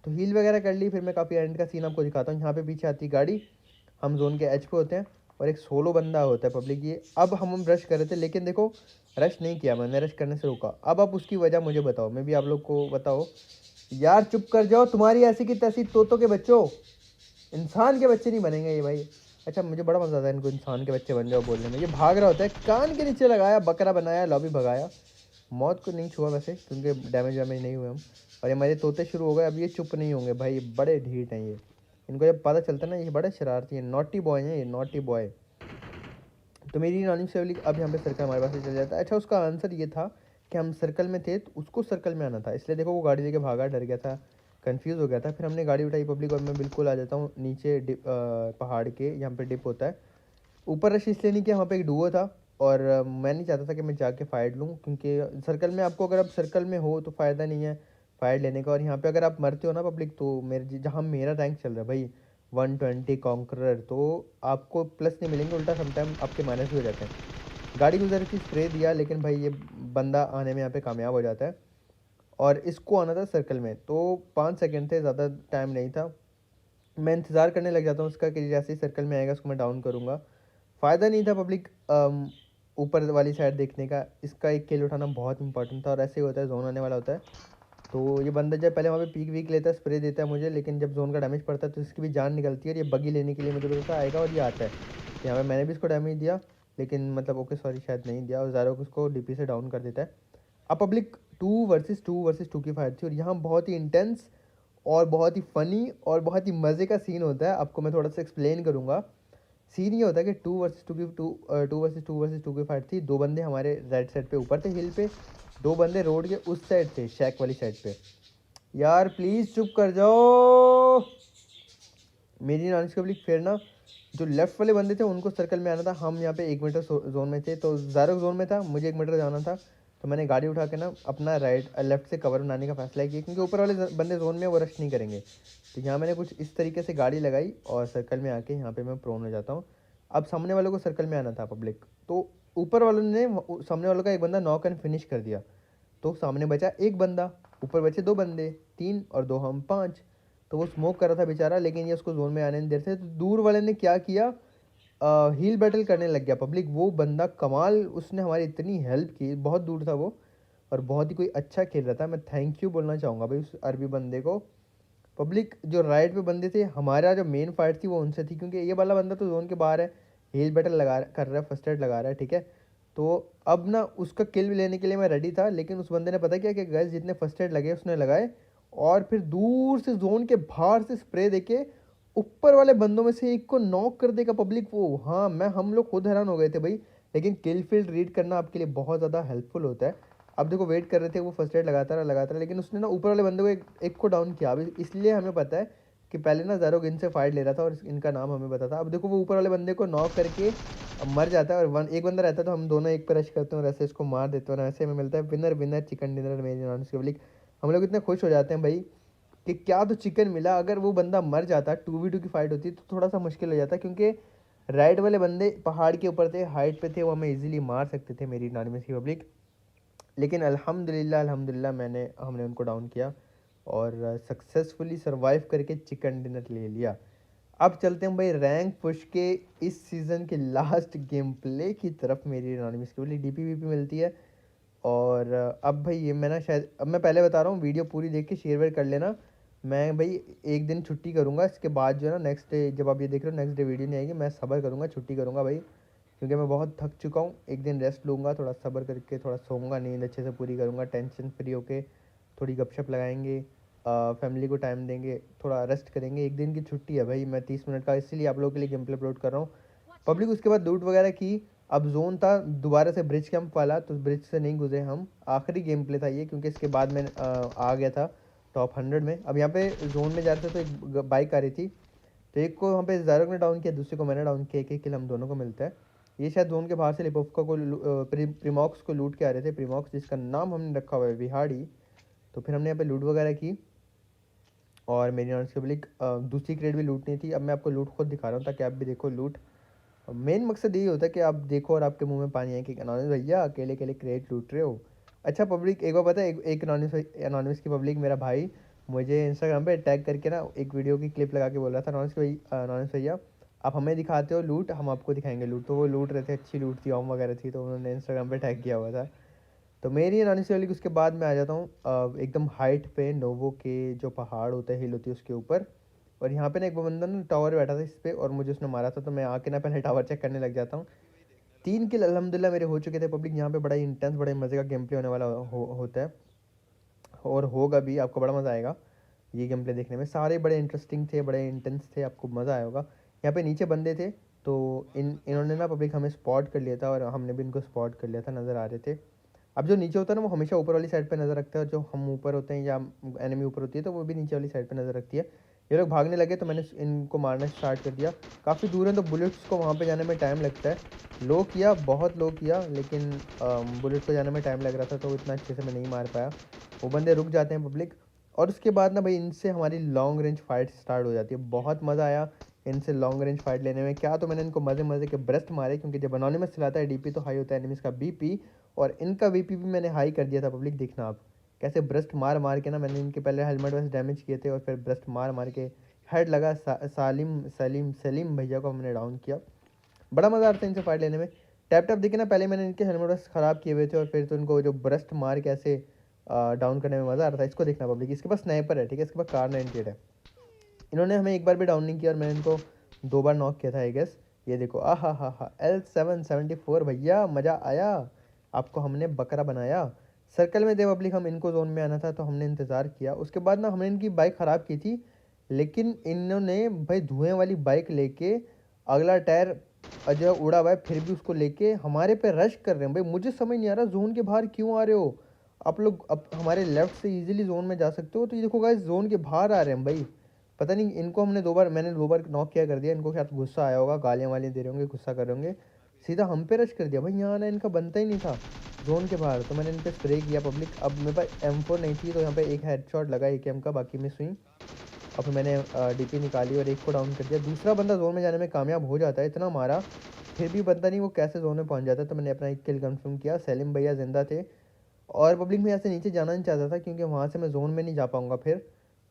तो हील वगैरह कर ली। फिर मैं काफ़ी एंड का सीन आपको दिखाता हूँ। यहाँ पे पीछे आती गाड़ी, हम जोन के एच पे होते हैं और एक सोलो बंदा होता है पब्लिक। ये अब हम रश कर रहे थे, लेकिन देखो रश नहीं किया मैंने, रश करने से रोका। अब आप उसकी वजह मुझे बताओ, मैं भी आप लोग को बताओ। यार चुप कर जाओ, तुम्हारी ऐसी की तैसी तोतों के बच्चों, इंसान के बच्चे नहीं बनेंगे ये भाई। अच्छा मुझे बड़ा मजा आता है इनको इंसान के बच्चे बन जाओ बोलने में। ये भाग रहा होता है, कान के नीचे लगाया, बकरा बनाया, लॉबी भगाया। मौत को नहीं छुआ वैसे, क्योंकि डैमेज वैमेज नहीं हुए हम। और ये मेरे तोते शुरू हो गए, अब ये चुप नहीं होंगे भाई, ये बड़े ढीठ हैं ये। इनको जब पता चलता है ना, ये बड़े शरारती हैं, नॉटी बॉय हैं ये, नॉटी बॉय। तो मेरी नॉनी से अब यहाँ पे सर्कल हमारे पास से चल जाता है। अच्छा उसका आंसर ये था कि हम सर्कल में थे तो उसको सर्कल में आना था, इसलिए देखो वो गाड़ी लेके भागा, डर गया था, कंफ्यूज हो गया था। फिर हमने गाड़ी उठाई पब्लिक, और मैं बिल्कुल आ जाता हूँ नीचे पहाड़ के, यहाँ पे डिप होता है। ऊपर रश इसलिए नहीं किया, वहाँ पे एक डुओ था और मैं नहीं चाहता था कि मैं जाके फाइट लूँ, क्योंकि सर्कल में आपको, अगर आप सर्कल में हो तो फ़ायदा नहीं है फाइट लेने का। और यहाँ पे अगर आप मरते हो ना पब्लिक, तो मेरे जहाँ मेरा रैंक चल रहा है भाई 120 कॉन्करर, तो आपको प्लस नहीं मिलेंगे, उल्टा समटाइम आपके माइनस भी हो जाते हैं। गाड़ी गुजर की स्प्रे दिया, लेकिन भाई ये बंदा आने में यहाँ पे कामयाब हो जाता है। और इसको आना था सर्कल में, तो 5 सेकंड थे, ज़्यादा टाइम नहीं था। मैं इंतज़ार करने लग जाता हूँ उसका कि जैसे ही सर्कल में आएगा उसको मैं डाउन करूँगा। फ़ायदा नहीं था पब्लिक ऊपर वाली साइड देखने का, इसका एक किल उठाना बहुत इंपॉर्टेंट था। और ऐसे ही होता है, जोन आने वाला होता है तो ये बंदा जब पहले वहाँ पे पीक वीक लेता है, स्प्रे देता है मुझे, लेकिन जब जोन का डैमेज पड़ता है तो इसकी भी जान निकलती है। और ये बगी लेने के लिए मुझे पता आएगा और ये आता है। यहाँ पे मैंने भी इसको डैमेज दिया, लेकिन मतलब ओके सॉरी शायद नहीं दिया, और ज़ारो उसको डीपी से डाउन कर देता है। अब पब्लिक 2 वर्सेस 2 थी, और यहाँ बहुत ही इंटेंस और बहुत ही फ़नी और बहुत ही मज़े का सीन होता है। आपको मैं थोड़ा सा एक्सप्लेन करूँगा। सीन ये होता है कि 2 वर्सेस 2 की फाइट थी। 2 बंदे हमारे राइट साइड पे ऊपर थे हिल पे, 2 बंदे रोड के उस साइड थे, शैक वाली साइड पे। यार प्लीज़ चुप कर जाओ मेरी नॉलेज पब्लिक। फिर ना जो लेफ्ट वाले बंदे थे उनको सर्कल में आना था, हम यहाँ पे 1 मीटर जोन में थे, तो ज़ारो जोन में था, मुझे 1 मीटर जाना था। तो मैंने गाड़ी उठा के ना अपना लेफ्ट से कवर बनाने का फैसला किया, क्योंकि ऊपर वाले बंदे जोन में वो रश नहीं करेंगे। तो यहाँ मैंने कुछ इस तरीके से गाड़ी लगाई और सर्कल में आके यहाँ पे मैं प्रोन हो जाता हूँ। अब सामने वालों को सर्कल में आना था पब्लिक, तो ऊपर वालों ने सामने वालों का एक बंदा नॉक एंड फिनिश कर दिया। तो सामने बचा एक बंदा, ऊपर बचे 2 बंदे, 3 और 2 हम 5। तो वो स्मोक कर रहा था बेचारा, लेकिन ये उसको जोन में आने नहीं दे रहे थे। तो दूर वाले ने क्या किया, हील बैटल करने लग गया पब्लिक। वो बंदा कमाल, उसने हमारी इतनी हेल्प की, बहुत दूर था वो और बहुत ही कोई अच्छा खेल रहा था। मैं थैंक यू बोलना चाहूँगा भाई उस अरबी बंदे को। पब्लिक जो राइट पे बंदे थे, हमारा जो मेन फाइट थी वो उनसे थी, क्योंकि ये वाला बंदा तो जोन के बाहर है, हील बैटल कर रहा है, फर्स्ट एड लगा रहा है, ठीक है। तो अब ना उसका किल भी लेने के लिए मैं रेडी था, लेकिन उस बंदे ने पता क्या कि गैस जितने फर्स्ट एड लगे उसने लगाए, और फिर दूर से जोन के बाहर से स्प्रे देके ऊपर वाले बंदों में से एक को नॉक कर देगा पब्लिक। वो हाँ, हम लोग खुद हैरान हो गए थे भाई। लेकिन किल फील्ड रीड करना आपके लिए बहुत ज़्यादा हेल्पफुल होता है। अब देखो वेट कर रहे थे, वो फर्स्ट एड लगाता रहा, लेकिन उसने ना ऊपर वाले बंदे को एक को डाउन किया। अभी इसलिए हमें पता है कि पहले ना ज़ारोग इनसे फाइट ले रहा था और इनका नाम हमें पता था। अब देखो वो ऊपर वाले बंदे को नॉक करके मर जाता है, और एक बंदा रहता है, तो हम दोनों एक पर रश करते हैं और ऐसे इसको मार देते हैं, और ऐसे में मिलता है विनर विनर चिकन डिनर मेरी नॉन पब्लिक। हम लोग इतने खुश हो जाते हैं भाई कि क्या तो चिकन मिला। अगर वो बंदा मर जाता, 2v2 की फाइट होती तो थोड़ा सा मुश्किल हो जाता, क्योंकि राइट वाले बंदे पहाड़ के ऊपर थे, हाइट पे थे, वो हमें इजीली मार सकते थे मेरी नॉन पब्लिक। लेकिन अल्हम्दुलिल्लाह अल्हम्दुलिल्लाह हमने उनको डाउन किया और सक्सेसफुली सरवाइव करके चिकन डिनर ले लिया। अब चलते हैं भाई रैंक पुश के इस सीज़न के लास्ट गेम प्ले की तरफ। मेरी एनोनिमस की बोली डीपी वीपी मिलती है। और अब भाई ये मैं ना शायद, अब मैं पहले बता रहा हूँ, वीडियो पूरी देख के शेयर वेयर कर लेना। मैं भाई एक दिन छुट्टी करूँगा, इसके बाद जो है ना नेक्स्ट डे, जब आप ये देख रहे हो नेक्स्ट डे वीडियो नहीं आएगी, मैं सब्र करूँगा, छुट्टी करूँगा भाई, क्योंकि मैं बहुत थक चुका हूँ। एक दिन रेस्ट लूँगा, थोड़ा सब्र करके थोड़ा सोऊंगा, नींद अच्छे से पूरी करूँगा, टेंशन फ्री होके थोड़ी गपशप लगाएंगे, फैमिली को टाइम देंगे, थोड़ा रेस्ट करेंगे। एक दिन की छुट्टी है भाई, मैं 30 मिनट का इसीलिए आप लोगों के लिए गेम प्ले अपलोड कर रहा हूँ पब्लिक। उसके बाद लूट वगैरह की। अब जोन था दोबारा से ब्रिज कैंप वाला, तो ब्रिज से नहीं गुजरे हम, आखिरी गेम प्ले था ये, क्योंकि इसके बाद मैं आ गया था टॉप 100 में। अब यहाँ पे जोन में जा रहे थे तो एक बाइक आ रही थी, तो एक को वहाँ पे ज़ारोग ने डाउन किया, दूसरे को मैंने डाउन किया, एक एक किल हम दोनों को मिलता है। ये शायद जोन के बाहर से लिपोफ्का को प्रीमॉक्स को लूट के आ रहे थे, प्रीमॉक्स जिसका नाम हमने रखा हुआ है विहाड़ी। तो फिर हमने यहाँ पे लूट वगैरह की, और मेरी नॉन पब्लिक दूसरी क्रेट भी लूटनी थी। अब मैं आपको लूट खुद दिखा रहा हूँ ताकि आप भी देखो लूट। मेन मकसद यही होता है कि आप देखो और आपके मुंह में पानी आए कि अनोनिमस भैया अकेले अकेले क्रेट लूट रहे हो। अच्छा पब्लिक एक बार पता है, एक अनोनिमस की पब्लिक मेरा भाई मुझे इंस्टाग्राम पे टैग करके ना एक वीडियो की क्लिप लगा के बोल रहा था, अनोनिमस भैया आप हमें दिखाते हो लूट, हम आपको दिखाएंगे लूट। तो वो लूट रहे थे, अच्छी लूट थी, ओम वगैरह थी, तो उन्होंने इंस्टाग्राम पे टैग किया हुआ था। तो मेरी अनोनिमस वाली उसके बाद मैं आ जाता हूँ एकदम हाइट पे नोवो के जो पहाड़ होता है, हिल होती है उसके ऊपर। और यहाँ पे ना एक बंदा ना टावर बैठा था इस पे और मुझे उसने मारा था, तो मैं आके ना पहले टावर चेक करने लग जाता हूँ। 3 किल अल्हम्दुलिल्लाह मेरे हो चुके थे पब्लिक। यहाँ पे बड़ा ही इंटेंस, बड़े मज़े का गेम प्ले होने वाला होता है और होगा भी, आपको बड़ा मज़ा आएगा ये गेम प्ले देखने में। सारे बड़े इंटरेस्टिंग थे, बड़े इंटेंस थे, आपको मज़ा आया होगा। यहाँ पे नीचे बंदे थे, तो इन्होंने ना पब्लिक हमें स्पॉट कर लिया था और हमने भी इनको स्पॉट कर लिया था, नज़र आ रहे थे। अब जो नीचे होता है ना वो हमेशा ऊपर वाली साइड पे नज़र रखता है, और जो हम ऊपर होते हैं या एनिमी ऊपर होती है तो वो भी नीचे वाली साइड पे नज़र रखती है। ये लोग भागने लगे तो मैंने इनको मारना स्टार्ट कर दिया। काफ़ी दूर है तो बुलेट्स को वहाँ पे जाने में टाइम लगता है। लो किया, बहुत लो किया, लेकिन बुलेट को जाने में टाइम लग रहा था तो इतना अच्छे से मैं नहीं मार पाया। वो बंदे रुक जाते हैं पब्लिक। और उसके बाद ना भाई इनसे हमारी लॉन्ग रेंज फाइट स्टार्ट हो जाती है। बहुत मज़ा आया इनसे लॉन्ग रेंज फाइट लेने में। क्या तो मैंने इनको मज़े मज़े के ब्रस्ट मारे, क्योंकि जब अनोनिमस चलाता है डीपी तो हाई होता है एनिमीज़ का बीपी, और इनका वीपी भी मैंने हाई कर दिया था पब्लिक। देखना आप कैसे ब्रस्ट मार मार के ना मैंने इनके पहले हेलमेट वैसे डैमेज किए थे और फिर ब्रस्ट मार मार के हेड लगा। सालिम सलीम सलीम भैया को हमने डाउन किया। बड़ा मज़ा आता है इनसे फाइट लेने में। टैप टैप देखे ना, पहले मैंने इनके हेलमेट ख़राब किए हुए थे और फिर तो इनको जो ब्रस्ट मार के ऐसे डाउन करने में मज़ा आ रहा था। इसको देखना पब्लिक, इसके पास स्नाइपर है, ठीक है, इसके पास कार 98 है। इन्होंने हमें एक बार भी डाउन नहीं किया और मैंने इनको 2 बार नॉक किया था आई गेस। ये देखो हा L774 भैया, मज़ा आया, आपको हमने बकरा बनाया। सर्कल में दे पब्लिक, हम इनको जोन में आना था तो हमने इंतज़ार किया। उसके बाद ना हमने इनकी बाइक ख़राब की थी, लेकिन इन्होंने भाई धुएं वाली बाइक लेके अगला टायर जो उड़ा हुआ है फिर भी उसको लेके हमारे पे रश कर रहे हैं। भाई मुझे समझ नहीं आ रहा जोन के बाहर क्यों आ रहे हो आप लोग। अब हमारे लेफ्ट से इजीली जोन में जा सकते हो, तो ये देखो गाइस जोन के बाहर आ रहे हैं भाई। पता नहीं इनको हमने 2 बार, मैंने 2 बार नॉक किया कर दिया। इनको शायद गुस्सा आया होगा, गालियाँ वालियाँ दे रहे होंगे, गुस्सा कर रहे होंगे, सीधा हम पे रश कर दिया। भाई यहाँ आना इनका बनता ही नहीं था जोन के बाहर। तो मैंने इन पर स्प्रे किया पब्लिक। अब मेरे पास M4 नहीं थी तो यहाँ पे एक हेडशॉट लगा AKM का, बाकी मिस हुई। अब फिर मैंने डीपी निकाली और एक को डाउन कर दिया। दूसरा बंदा जोन में जाने में कामयाब हो जाता है, इतना मारा फिर भी पता नहीं वो कैसे जोन में पहुंच जाता है। तो मैंने अपना एक किल कंफर्म किया। सलीम भैया जिंदा थे और पब्लिक में ऐसे नीचे जाना नहीं चाहता था क्योंकि वहाँ से मैं जोन में नहीं जा पाऊँगा, फिर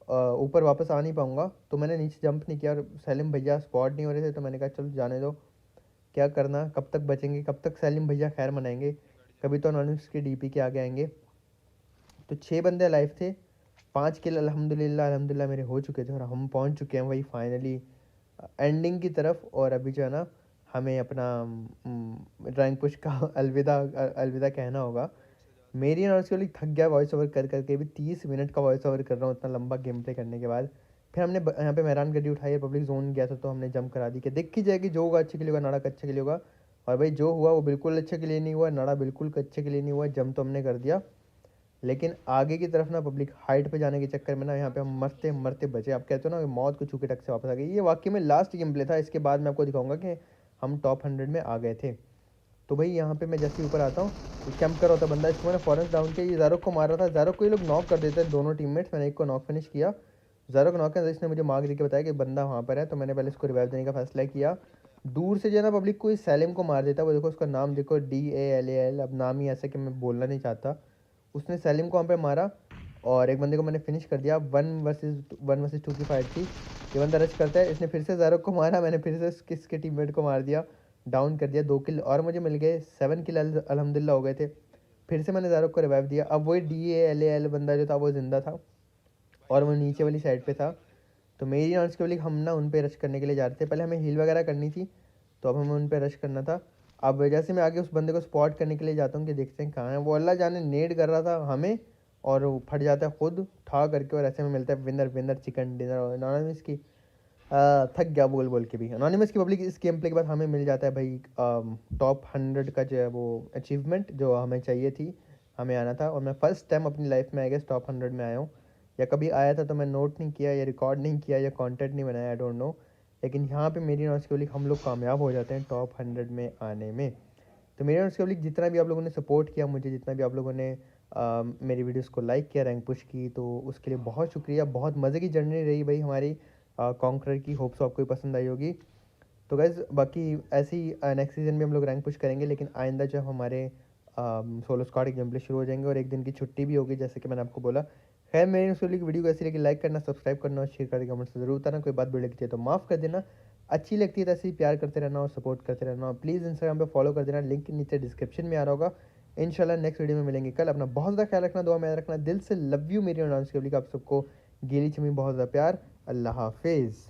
ऊपर वापस आ नहीं पाऊँगा। तो मैंने नीचे जंप नहीं किया और सलीम भैया स्पॉट नहीं हो रहे थे तो मैंने कहा चलो जाने दो, क्या करना, कब तक बचेंगे, कब तक सलीम भैया खैर मनाएंगे, कभी तो अनोनिमस के डीपी के आगे आएंगे। तो 6 बंदे लाइव थे, 5 किल अल्हम्दुलिल्लाह अल्हम्दुलिल्लाह मेरे हो चुके थे और हम पहुंच चुके हैं वही फाइनली एंडिंग की तरफ। और अभी जो है ना हमें अपना रैंक पुश का अलविदा कहना होगा। मेरी नॉर्मली थक गया वॉइस ओवर कर करके भी। 30 मिनट का वॉइस ओवर कर रहा हूँ इतना लंबा गेम प्ले करने के बाद। फिर हमने यहाँ पे मेहरान गड्डी उठाई है, पब्लिक जोन गया था तो हमने जंप करा दी कि देखी जाएगी जो होगा अच्छे के लिए होगा, नाड़ा अच्छे के लिए होगा। और भाई जो हुआ वो बिल्कुल अच्छे के लिए नहीं हुआ, नाड़ा बिल्कुल अच्छे के लिए नहीं हुआ। जंप तो हमने कर दिया, लेकिन आगे की तरफ ना पब्लिक हाइट पे जाने के चक्कर में ना यहाँ पे हम मरते मरते बचे। आप कहते हो ना कि मौत को छू के टक से वापस आ गई, ये वाकई में लास्ट गेम प्ले था। इसके बाद मैं आपको दिखाऊंगा कि हम टॉप 100 में आ गए थे। तो भाई यहाँ पे मैं जैसे ऊपर आता हूँ तो कैंप कर रहा था बंदा, इसको मैंने फॉरेंस डाउन किया। ये ज़ारोक को मार रहा था, ज़ारोक को ये लोग नॉक कर देते हैं दोनों टीममेट्स। मैंने एक को नॉक फिनिश किया, ज़ारोक नॉक किया। इसने मुझे मार्क देके बताया कि बंदा वहाँ पर है, तो मैंने पहले इसको रिवाइव देने का फैसला किया। दूर से जो है ना पब्लिक को इस सैलिम को मार देता। वो देखो उसका नाम देखो DALAL, अब नाम ही ऐसा कि मैं बोलना नहीं चाहता। उसने सैलिम को वहाँ पे मारा और एक बंदे को मैंने फिनिश कर दिया। 1 वर्सेस 2 की फाइट थी। ये बंदा रश करता है, इसने फिर से ज़ारोक को मारा, मैंने फिर से किसके टीममेट को मार दिया, डाउन कर दिया। 2 किल और मुझे मिल गए, 7 किल अल्हम्दुलिल्लाह हो गए थे। फिर से मैंने ज़ारोक को रिवाइव दिया। अब वही DALAL बंदा जो था वो ज़िंदा था और वो नीचे वाली साइड पे था। तो मेरी नॉन्स के हम ना उन पे रश करने के लिए जा रहे थे। पहले हमें हील वगैरह करनी थी तो अब हमें उन पे रश करना था। अब जैसे मैं आगे उस बंदे को स्पॉट करने के लिए जाता हूँ कि देखते हैं कहाँ है वो, अल्लाह जाने नेड कर रहा था हमें और वो फट जाता है खुद ठा करके, और ऐसे में मिलता है विनर विनर चिकन डिनर। और अनोनिमस की थक गया बोल बोल के भी। अनोनिमस की पब्लिक इस गेम प्ले के बाद हमें मिल जाता है भाई टॉप 100 का जो है वो अचीवमेंट जो हमें चाहिए थी, हमें आना था। और मैं फर्स्ट टाइम अपनी लाइफ में आई गेस टॉप 100 में आया हूँ, या कभी आया था तो मैं नोट नहीं किया या रिकॉर्ड नहीं किया या कंटेंट नहीं बनाया, आई डोंट नो। लेकिन यहाँ पे मेरी नॉलेज के हम लोग कामयाब हो जाते हैं टॉप 100 में आने में। तो मेरी नॉलेज के जितना भी आप लोगों ने सपोर्ट किया मुझे, जितना भी आप लोगों ने मेरी वीडियोस को लाइक किया, रैंक पुश की, तो उसके लिए बहुत शुक्रिया। बहुत मज़े की जर्नी रही भाई हमारी कॉन्करर की। होप सो आपको भी पसंद आई होगी। तो गाइज़ बाकी ऐसे ही नेक्स्ट सीज़न में हम लोग रैंक पुश करेंगे, लेकिन आइंदा जब हमारे सोलो स्क्वाड एग्जाम प्ले शुरू हो जाएंगे और एक दिन की छुट्टी भी होगी, जैसे कि मैंने आपको बोला। खैर मेरी उस वीडियो को ऐसी लगी, लाइक करना, सब्सक्राइब करना और शेयर करके कमेंट से जरूर बताना। कोई बात बुरी लगती है तो माफ़ कर देना, अच्छी लगती है तो ऐसे ही प्यार करते रहना और सपोर्ट करते रहना। और प्लीज़ इंस्टाग्राम पे फॉलो कर देना, लिंक नीचे डिस्क्रिप्शन में आ रहा होगा। इंशाल्लाह नेक्स्ट वीडियो में मिलेंगे कल। अपना बहुत ज़्यादा ख्याल रखना, दुआ में याद रखना। दिल से लव यू मेरी और आप सबको। गीली चमी बहुत ज़्यादा प्यार। अल्लाह हाफिज़।